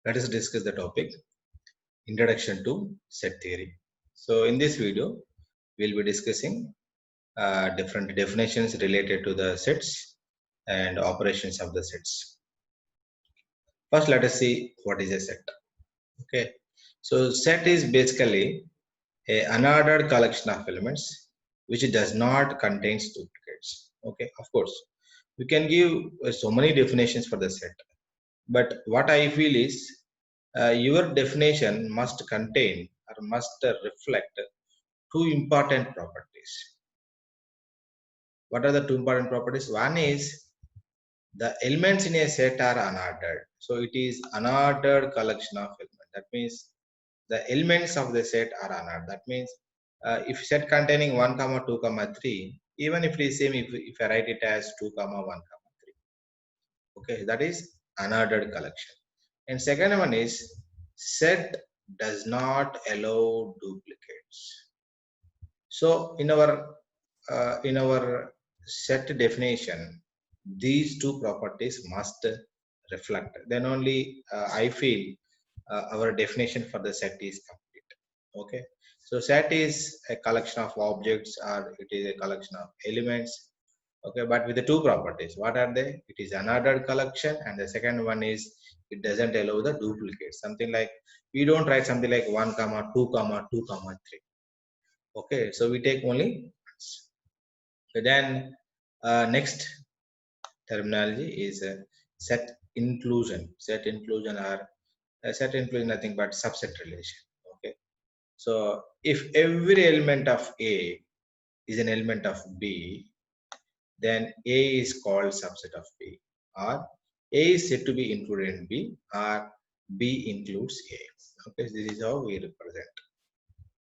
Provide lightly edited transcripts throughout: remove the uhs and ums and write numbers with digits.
Let us discuss the topic Introduction to Set Theory. So in this video, we'll be discussing different definitions related to the sets and operations of the sets. First, let us see what is a set. Okay, so set is basically a unordered collection of elements which does not contains duplicates. Okay, of course, we can give so many definitions for the set, but what I feel is your definition must contain or must reflect two important properties. What are the two important properties? One is the elements in a set are unordered. So it is unordered collection of elements. That means the elements of the set are unordered. That means if set containing 1 comma 2 comma 3, even if it is same, if I write it as 2 comma 1 comma 3, okay, that is unordered collection. And second one is set does not allow duplicates. So in our set definition, these two properties must reflect. Then only I feel our definition for the set is complete. Okay. So set is a collection of objects or it is a collection of elements. Okay, but with the two properties. What are they? It is unordered collection, and the second one is it doesn't allow the duplicates. Something like we don't write something like 1 comma 2 comma 2 comma 3. Okay, so we take only so then next terminology is set inclusion. Set inclusion or set inclusion nothing but subset relation. Okay, so if every element of A is an element of B, then A is called subset of B, or A is said to be included in B, or B includes A. Okay, so this is how we represent.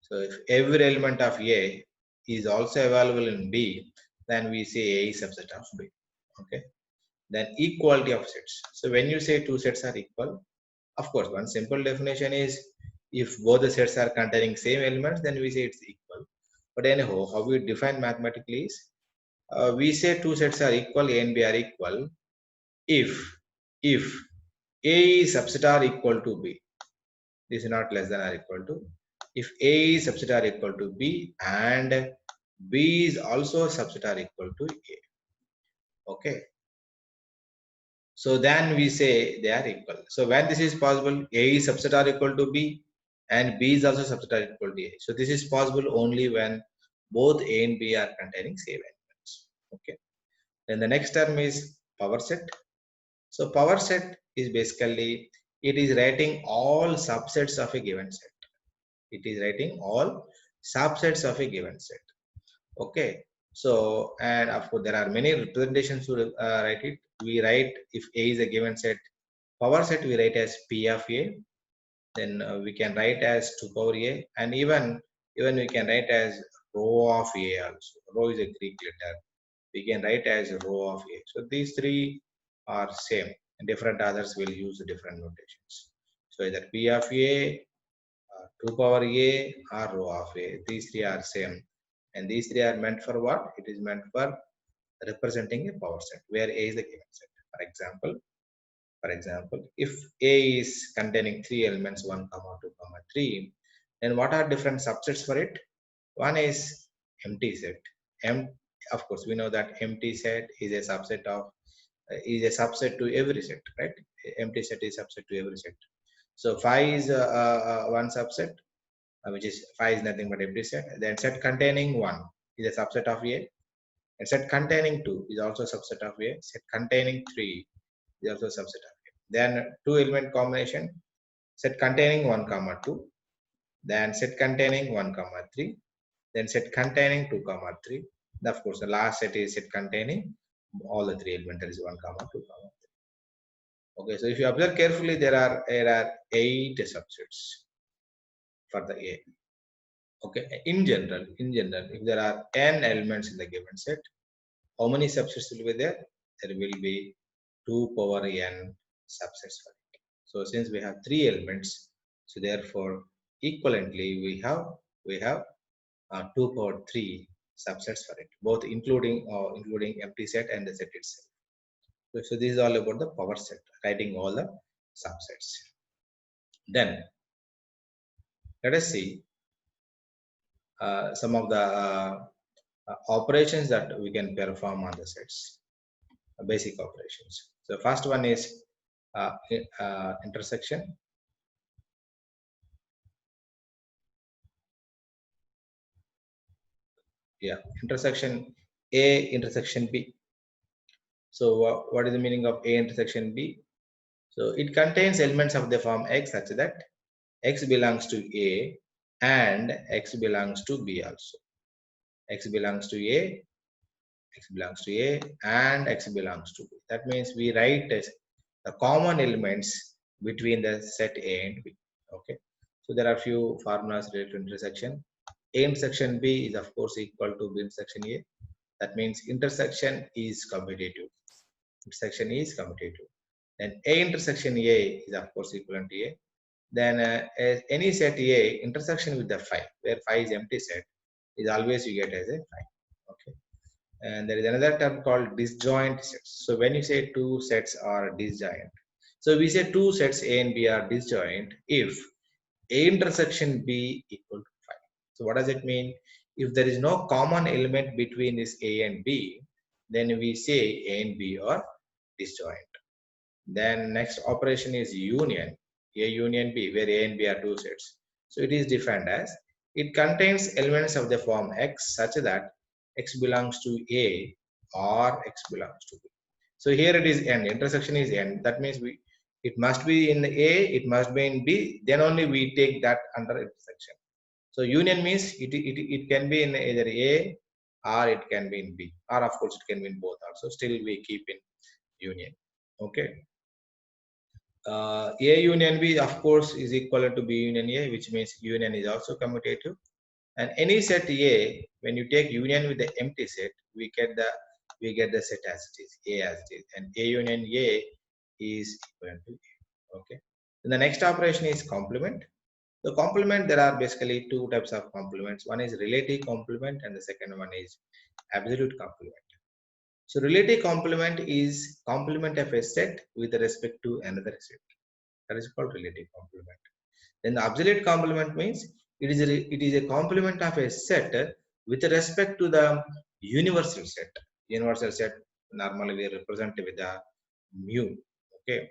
So if every element of A is also available in B, then we say A is subset of B. Okay. Then equality of sets. So when you say two sets are equal, of course, one simple definition is if both the sets are containing same elements, then we say it's equal. But anyhow, how we define mathematically is we say two sets are equal, A and B are equal if A is subset are equal to B. This is not less than or equal to. If A is subset are equal to B and B is also subset are equal to A. Okay. So then we say they are equal. So when this is possible, A is subset are equal to B and B is also subset are equal to A. So this is possible only when both A and B are containing same elements. Okay. Then the next term is power set. So power set is basically it is writing all subsets of a given set. It is writing all subsets of a given set. Okay. So and of course there are many representations to write it. We write if A is a given set, power set we write as P of A. Then we can write as 2 power A, and even we can write as rho of A also. Rho is a Greek letter. We can write as rho of A. So these three are same. And different others will use different notations. So either P of A, 2 power A, or rho of A. These three are same. And these three are meant for what? It is meant for representing a power set where A is the given set. For example, if A is containing three elements 1, 2, 3, then what are different subsets for it? One is empty set. Of course, we know that empty set is a subset to every set, right? Empty set is subset to every set. So phi is one subset, which is phi is nothing but empty set. Then set containing 1 is a subset of A. And set containing 2 is also a subset of A. Set containing 3 is also a subset of A. Then two element combination, set containing 1 comma 2. Then set containing 1 comma 3. Then set containing 2 comma 3. Of course, the last set is set containing all the three elements, that is 1 comma 2 comma 3. Okay, so if you observe carefully, there are 8 subsets for the A. Okay, in general, if there are n elements in the given set, how many subsets will be there? There will be 2 power n subsets for it. So since we have 3 elements, so therefore equivalently we have 2 power 3 subsets for it, both including empty set and the set itself. So this is all about the power set, writing all the subsets. Then let us see some of the operations that we can perform on the sets, basic operations. So first one is intersection. Yeah, intersection A intersection B. So what is the meaning of A intersection B? So it contains elements of the form X such that X belongs to A and X belongs to B also. X belongs to A, X belongs to A, and X belongs to B. That means we write as the common elements between the set A and B. Okay. So there are few formulas related to intersection. A intersection B is of course equal to B intersection A. That means intersection is commutative. Intersection is commutative. Then A intersection A is of course equivalent to A. Then any set A intersection with the phi, where phi is empty set, is always you get as a phi. Okay. And there is another term called disjoint sets. So when you say two sets are disjoint, so we say two sets A and B are disjoint if A intersection B equal to phi. So what does it mean? If there is no common element between this A and B, then we say A and B are disjoint. Then next operation is union, A union B, where A and B are two sets. So it is defined as it contains elements of the form X such that X belongs to A or X belongs to B. So here it is N, intersection is N. That means it must be in A, it must be in B, then only we take that under intersection. So union means it can be in either A or it can be in B, or of course it can be in both also. Still we keep in union. Okay. A union B of course is equivalent to B union A, which means union is also commutative. And any set A, when you take union with the empty set, we get the set as it is, A as it is, and A union A is equivalent to A. Okay. Then the next operation is complement. The complement, there are basically two types of complements. One is relative complement, and the second one is absolute complement. So relative complement is complement of a set with respect to another set. That is called relative complement. Then the absolute complement means it is a complement of a set with respect to the universal set. Universal set normally we represent with the mu. Okay,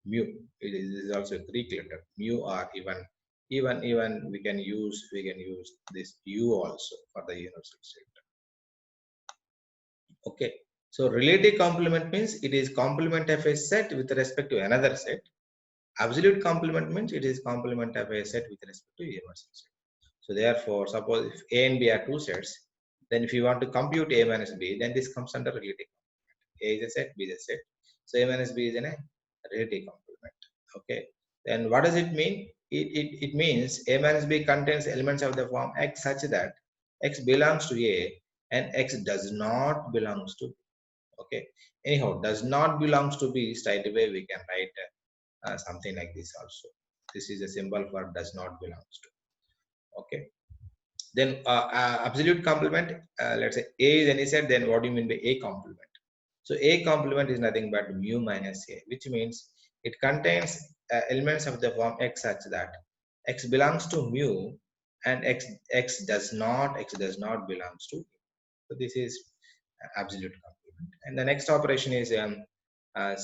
mu. It is also a Greek letter. Mu or even we can use this u also for the universal set. Okay. So relative complement means it is complement of a set with respect to another set. Absolute complement means it is complement of a set with respect to universal set. So therefore, suppose if A and B are two sets, then if you want to compute A minus B, then this comes under relative complement. A is a set, B is a set. So A minus B is in a relative complement. Okay. Then what does it mean? It means A minus B contains elements of the form X such that X belongs to A and X does not belongs to B. Okay. Anyhow, does not belongs to B, straight away we can write something like this also. This is a symbol for does not belongs to. Okay. Then absolute complement, let's say A is any set, then what do you mean by A complement? So A complement is nothing but mu minus A, which means it contains elements of the form X such that X belongs to mu and X does not belongs to. So this is absolute complement. And the next operation is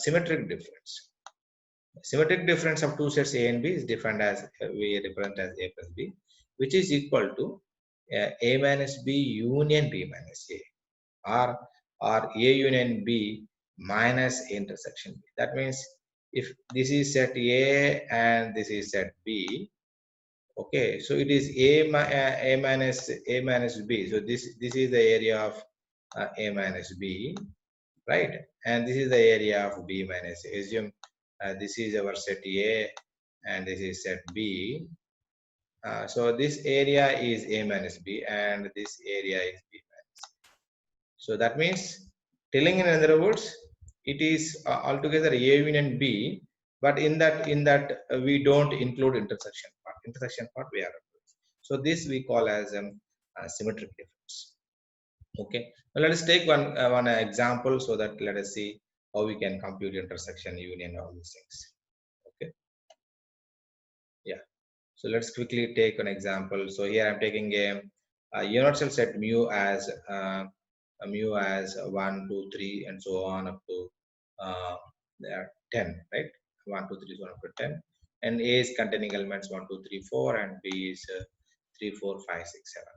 symmetric difference. Symmetric difference of two sets A and B is defined as we represent as A plus B, which is equal to A minus B union B minus A, or A union B minus A intersection B. That means if this is set A and this is set B, okay, so it is A minus B. So this is the area of A minus B, right? And this is the area of B minus A. Assume this is our set A and this is set B. So this area is A minus B and this area is B minus A. So that means, telling in other words, it is altogether A union B, but in that we don't include intersection part. Intersection part we are. So this we call as symmetric difference. Okay. Now let us take one example so that let us see how we can compute intersection, union, all these things. Okay. So let's quickly take an example. So here I'm taking a universal set mu as a mu as 1 2 3 and so on up to there 10, right? 1 2 3 so on up to 10, and A is containing elements 1 2 3 4 and B is 3 4 5 6 7.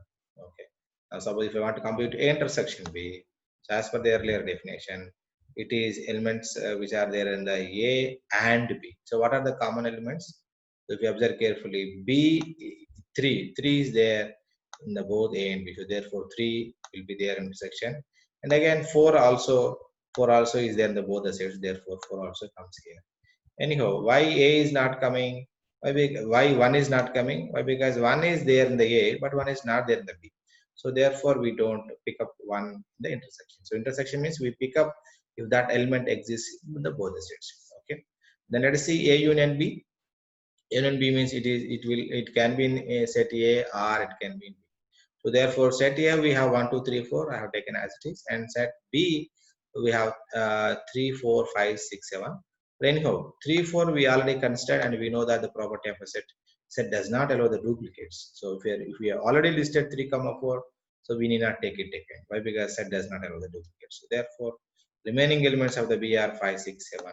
Okay, now suppose if I want to compute A intersection B, so as per the earlier definition, it is elements which are there in the A and B. So what are the common elements? So if you observe carefully, B 3 is there in the both A and B. So therefore 3 will be there in intersection. And again 4 also is there in the both the sets. Therefore 4 also comes here. Anyhow, why A is not coming? Why 1 is not coming? Why? Because 1 is there in the A, but 1 is not there in the B. So therefore we don't pick up 1 in the intersection. So intersection means we pick up if that element exists in the both the sets. Okay. Then let us see A union B. Union B means it can be in a set A or it can be in B. So therefore set A we have 1 2 3 4 I have taken as it is, and set B we have 3 4 5 6 7. But anyhow 3 4 we already considered, and we know that the property of a set does not allow the duplicates. So if we are already listed 3 comma 4, so we need not take it again. Why? Because set does not allow the duplicates. So therefore remaining elements of the B are 5 6 7.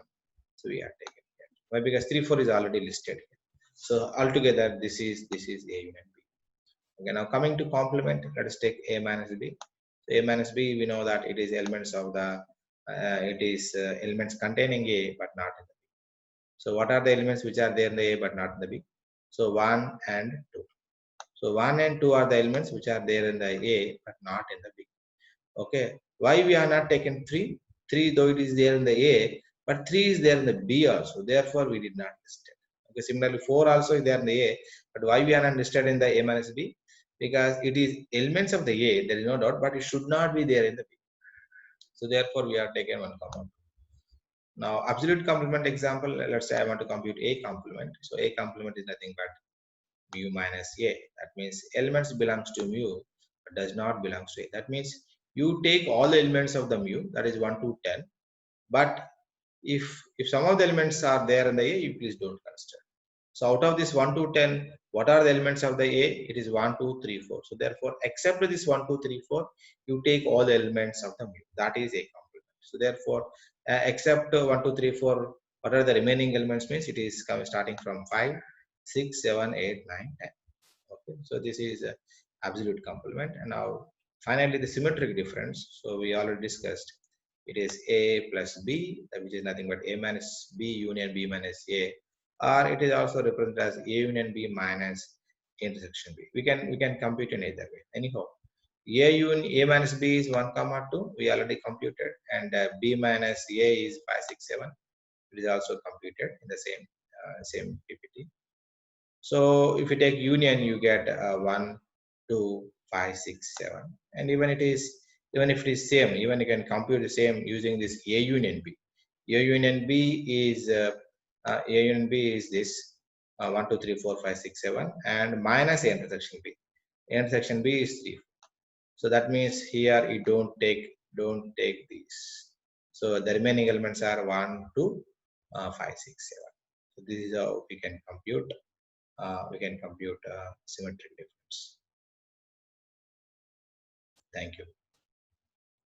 So we are taken here. Why? Because 3 4 is already listed here. So altogether this is A union B. Okay, now coming to complement, let us take A minus B. So A minus B, we know that it is elements of the elements containing A but not in the B. So what are the elements which are there in the A but not in the B? So 1 and 2. So 1 and 2 are the elements which are there in the A but not in the B. Okay, why we are not taken 3? 3 though it is there in the A, but 3 is there in the B also. Therefore we did not list it. Okay, similarly 4 also is there in the A, but why we are not listed in the A minus B? Because it is elements of the A, there is no doubt, but it should not be there in the B. So therefore we are taken 1 comma. Now absolute complement example, let's say I want to compute A complement. So A complement is nothing but mu minus A. That means elements belongs to mu but does not belongs to A. That means you take all the elements of the mu, that is 1 to 10, but if some of the elements are there in the A, you please don't consider. So out of this 1 to 10, what are the elements of the A? It is 1 2 3 4. So therefore except this 1 2 3 4, you take all the elements of the mu. That is A complement. So therefore except 1 2 3 4, what are the remaining elements? Means it is starting from 5 6 7 8 9 10. Okay, so this is absolute complement. And now finally the symmetric difference. So we already discussed, it is A plus B, which is nothing but A minus B union B minus A, or it is also represented as A union B minus intersection B. We can compute in either way. Anyhow, A minus B is 1 comma 2, we already computed, and B minus A is 5 6 7. It is also computed in the same PPT. So if you take union, you get 1, 2, 5, 6, 7. And even if it is same, even you can compute the same using this A union B. A union B is this 1, 2, 3, 4, 5, 6, 7, and minus A intersection B. A intersection B is 3. So that means here you don't take these. So the remaining elements are 1, 2, 5, 6, 7. So this is how we can compute symmetric difference. Thank you.